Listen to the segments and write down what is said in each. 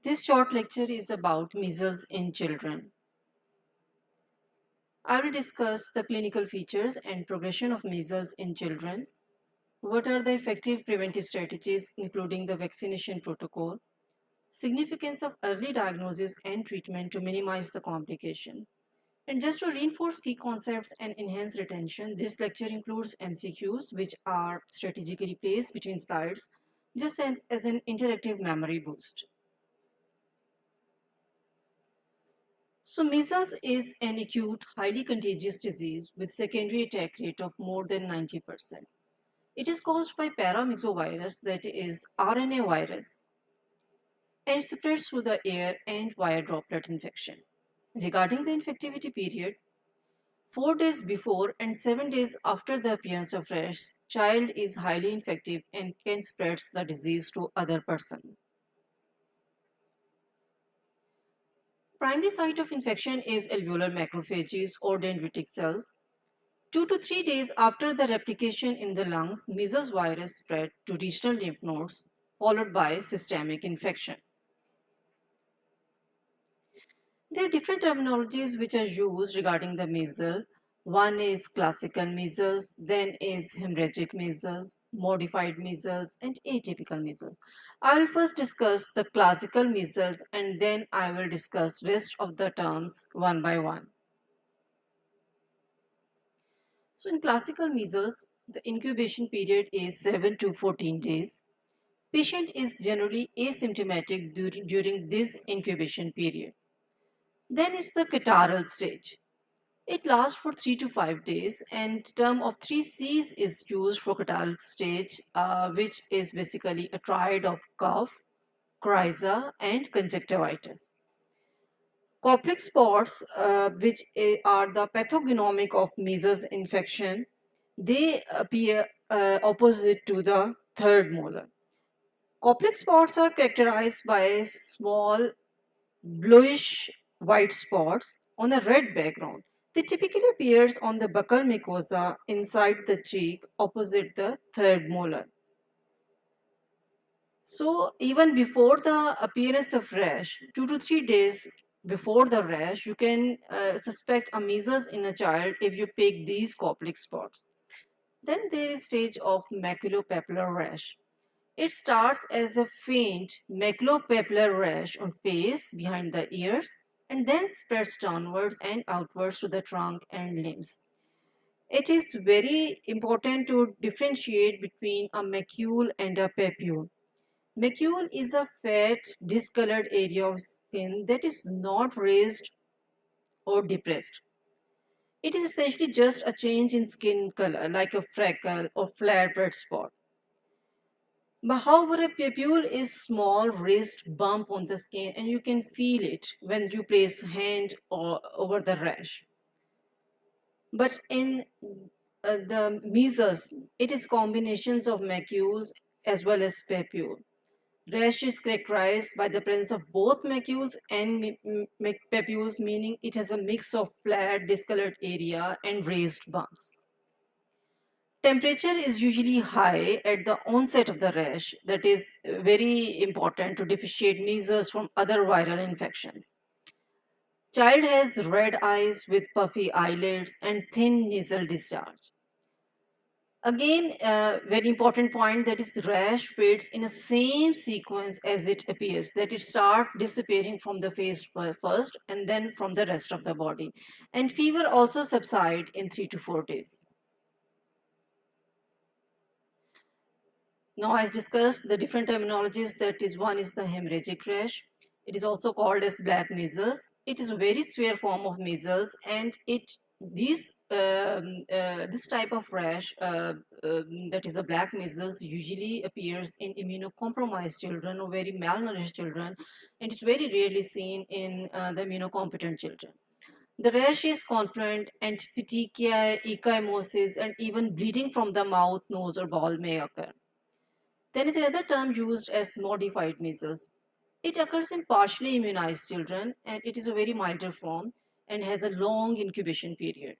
This short lecture is about measles in children. I will discuss the clinical features and progression of measles in children. What are the effective preventive strategies, including the vaccination protocol? Significance of early diagnosis and treatment to minimize the complication. And just to reinforce key concepts and enhance retention, this lecture includes MCQs, which are strategically placed between slides, just as an interactive memory boost. So measles is an acute, highly contagious disease with secondary attack rate of more than 90%. It is caused by paramyxovirus, that is RNA virus, and spreads through the air and via droplet infection. Regarding the infectivity period, 4 days before and 7 days after the appearance of rash, child is highly infective and can spread the disease to other person. Primary site of infection is alveolar macrophages or dendritic cells. 2 to 3 days after the replication in the lungs, measles virus spread to regional lymph nodes, followed by systemic infection. There are different terminologies which are used regarding the measles. One is classical measles, then is hemorrhagic measles, modified measles, and atypical measles. I will first discuss the classical measles and then I will discuss rest of the terms one by one. So in classical measles, the incubation period is 7 to 14 days. Patient is generally asymptomatic during this incubation period. Then is the catarrhal stage. It lasts for 3 to 5 days and term of 3 C's is used for catarrhal stage, which is basically a triad of cough, coryza, and conjunctivitis. Coplic spots, which are the pathognomonic of measles infection, they appear opposite to the third molar. Coplic spots are characterized by small bluish white spots on a red background. They typically appears on the buccal mucosa inside the cheek opposite the third molar. So even before the appearance of rash, 2 to 3 days before the rash, you can suspect a measles in a child if you pick these coplic spots. Then there is stage of maculopapular rash. It starts as a faint maculopapular rash on face behind the ears and then spreads downwards and outwards to the trunk and limbs. It is very important to differentiate between a macule and a papule. Macule is a fat, discolored area of skin that is not raised or depressed. It is essentially just a change in skin color, like a freckle or flat red spot. But however, a papule is small raised bump on the skin and you can feel it when you place hand over the rash. But in the measles, it is combinations of macules as well as papule. Rash is characterized by the presence of both macules and papules, meaning it has a mix of flat, discolored area and raised bumps. Temperature is usually high at the onset of the rash. That is very important to differentiate measles from other viral infections. Child has red eyes with puffy eyelids and thin nasal discharge. Again, very important point, that is rash fades in the same sequence as it appears, that it starts disappearing from the face first and then from the rest of the body. And fever also subside in 3 to 4 days. Now, as discussed, the different terminologies, that is, one is the hemorrhagic rash. It is also called as black measles. It is a very severe form of measles, and this type of rash, that is the black measles, usually appears in immunocompromised children or very malnourished children, and it's very rarely seen in the immunocompetent children. The rash is confluent, and petechiae, ecchymosis, and even bleeding from the mouth, nose, or bowel may occur. Then is another term used as modified measles. It occurs in partially immunized children and it is a very milder form and has a long incubation period.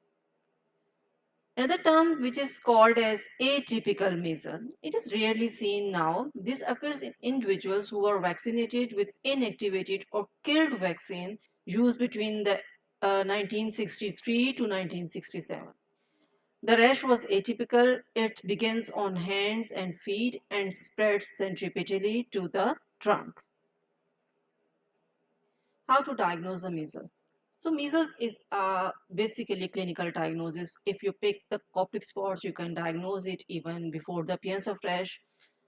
Another term which is called as atypical measles. It is rarely seen now. This occurs in individuals who are vaccinated with inactivated or killed vaccine used between the 1963 to 1967. The rash was atypical. It begins on hands and feet and spreads centripetally to the trunk. How to diagnose the measles? So measles is basically clinical diagnosis. If you pick the Koplik spots, you can diagnose it even before the appearance of rash.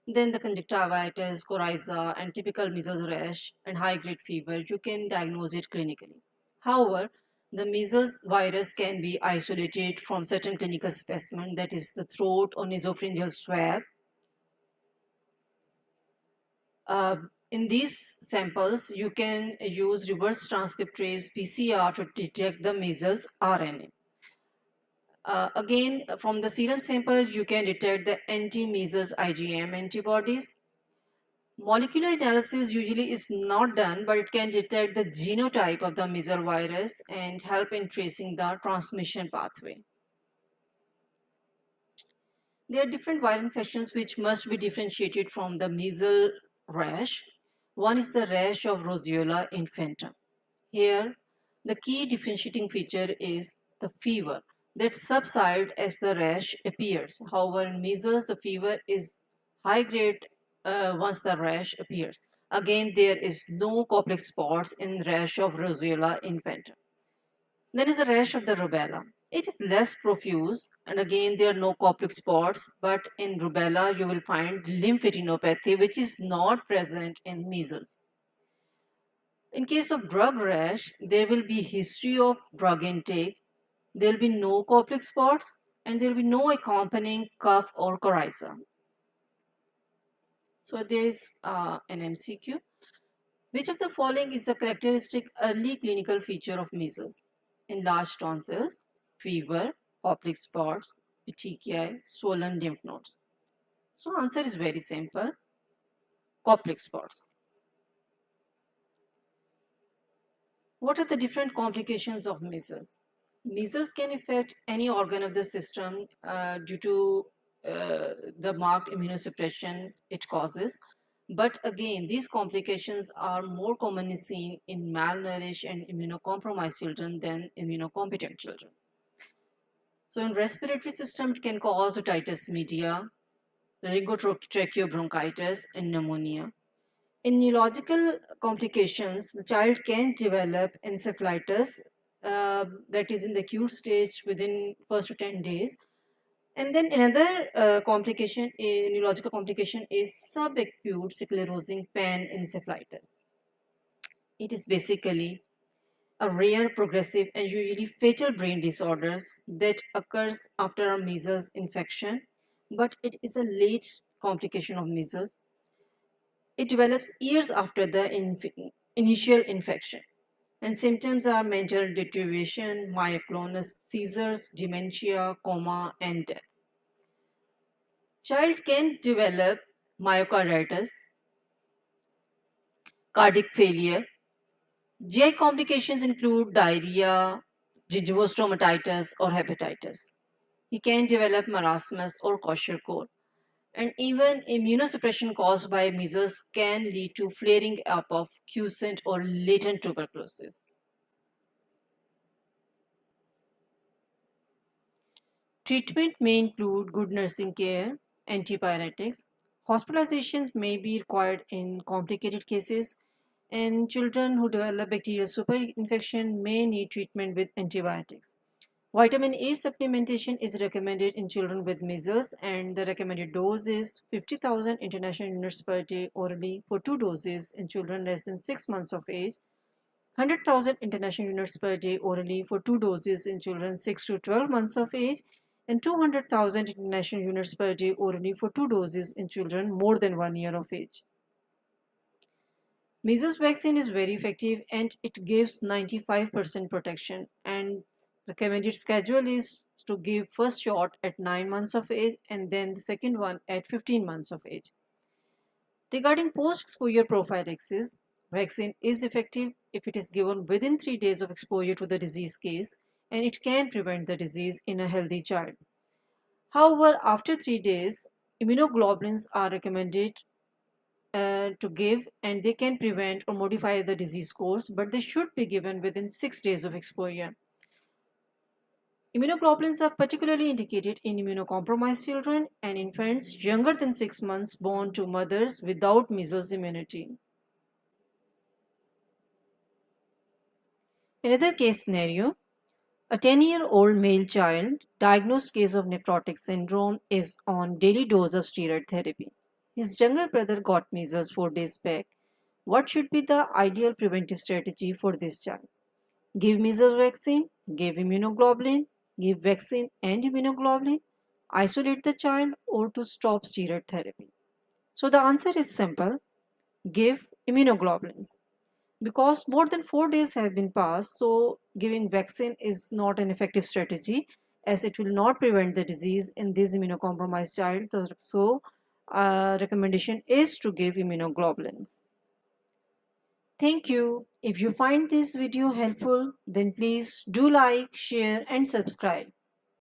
Then the conjunctivitis, coryza, and typical measles rash and high-grade fever, you can diagnose it clinically. However, the measles virus can be isolated from certain clinical specimen, that is the throat or nasopharyngeal swab. In these samples, you can use reverse transcriptase PCR to detect the measles RNA. Again, from the serum sample, you can detect the anti-measles IgM antibodies. Molecular analysis usually is not done, but it can detect the genotype of the measles virus and help in tracing the transmission pathway. There are different viral infections which must be differentiated from the measles rash. One is the rash of Roseola infantum. Here, the key differentiating feature is the fever that subsides as the rash appears. However, in measles, the fever is high grade once the rash appears. Again, there is no Koplik spots in rash of Roseola infantum. Then is the rash of the rubella. It is less profuse, and again, there are no Koplik spots, but in rubella, you will find lymphadenopathy, which is not present in measles. In case of drug rash, there will be history of drug intake, there will be no Koplik spots, and there will be no accompanying cough or coryza. So there is an MCQ. Which of the following is the characteristic early clinical feature of measles? Enlarged tonsils, fever, Koplik spots, petechiae, swollen lymph nodes. So answer is very simple. Koplik spots. What are the different complications of measles? Measles can affect any organ of the system due to the marked immunosuppression it causes. But again, these complications are more commonly seen in malnourished and immunocompromised children than immunocompetent children. So in respiratory system, it can cause otitis media, laryngotracheobronchitis, and pneumonia. In neurological complications, the child can develop encephalitis that is in the acute stage within first to 10 days. And then another complication, a neurological complication is subacute sclerosing panencephalitis. It is basically a rare, progressive, and usually fatal brain disorders that occurs after a measles infection, but it is a late complication of measles. It develops years after the initial infection, and symptoms are mental deterioration, myoclonus, seizures, dementia, coma, and death. Child can develop myocarditis, cardiac failure. GI complications include diarrhea, gingivostomatitis, or hepatitis. He can develop marasmus or kwashiorkor. And even immunosuppression caused by measles can lead to flaring up of quiescent or latent tuberculosis. Treatment may include good nursing care, antipyretics. Hospitalizations may be required in complicated cases, and children who develop bacterial superinfection may need treatment with antibiotics. Vitamin A supplementation is recommended in children with measles, and the recommended dose is 50,000 international units per day orally for 2 doses in children less than 6 months of age, 100,000 international units per day orally for 2 doses in children 6 to 12 months of age, and 200,000 international units per day orally for 2 doses in children more than 1 year of age. Measles vaccine is very effective and it gives 95% protection, and recommended schedule is to give first shot at 9 months of age and then the second one at 15 months of age. Regarding post-exposure prophylaxis, vaccine is effective if it is given within 3 days of exposure to the disease case, and it can prevent the disease in a healthy child. However, after 3 days, immunoglobulins are recommended to give, and they can prevent or modify the disease course, but they should be given within 6 days of exposure. Immunoglobulins are particularly indicated in immunocompromised children and infants younger than 6 months born to mothers without measles immunity. Another case scenario: a 10-year-old male child diagnosed case of nephrotic syndrome is on daily dose of steroid therapy. His younger brother got measles 4 days back. What should be the ideal preventive strategy for this child? Give measles vaccine, give immunoglobulin, give vaccine and immunoglobulin, isolate the child, or to stop steroid therapy? So the answer is simple: give immunoglobulins. Because more than 4 days have been passed, so giving vaccine is not an effective strategy, as it will not prevent the disease in this immunocompromised child. So recommendation is to give immunoglobulins. Thank you. If you find this video helpful, then please do like, share and subscribe.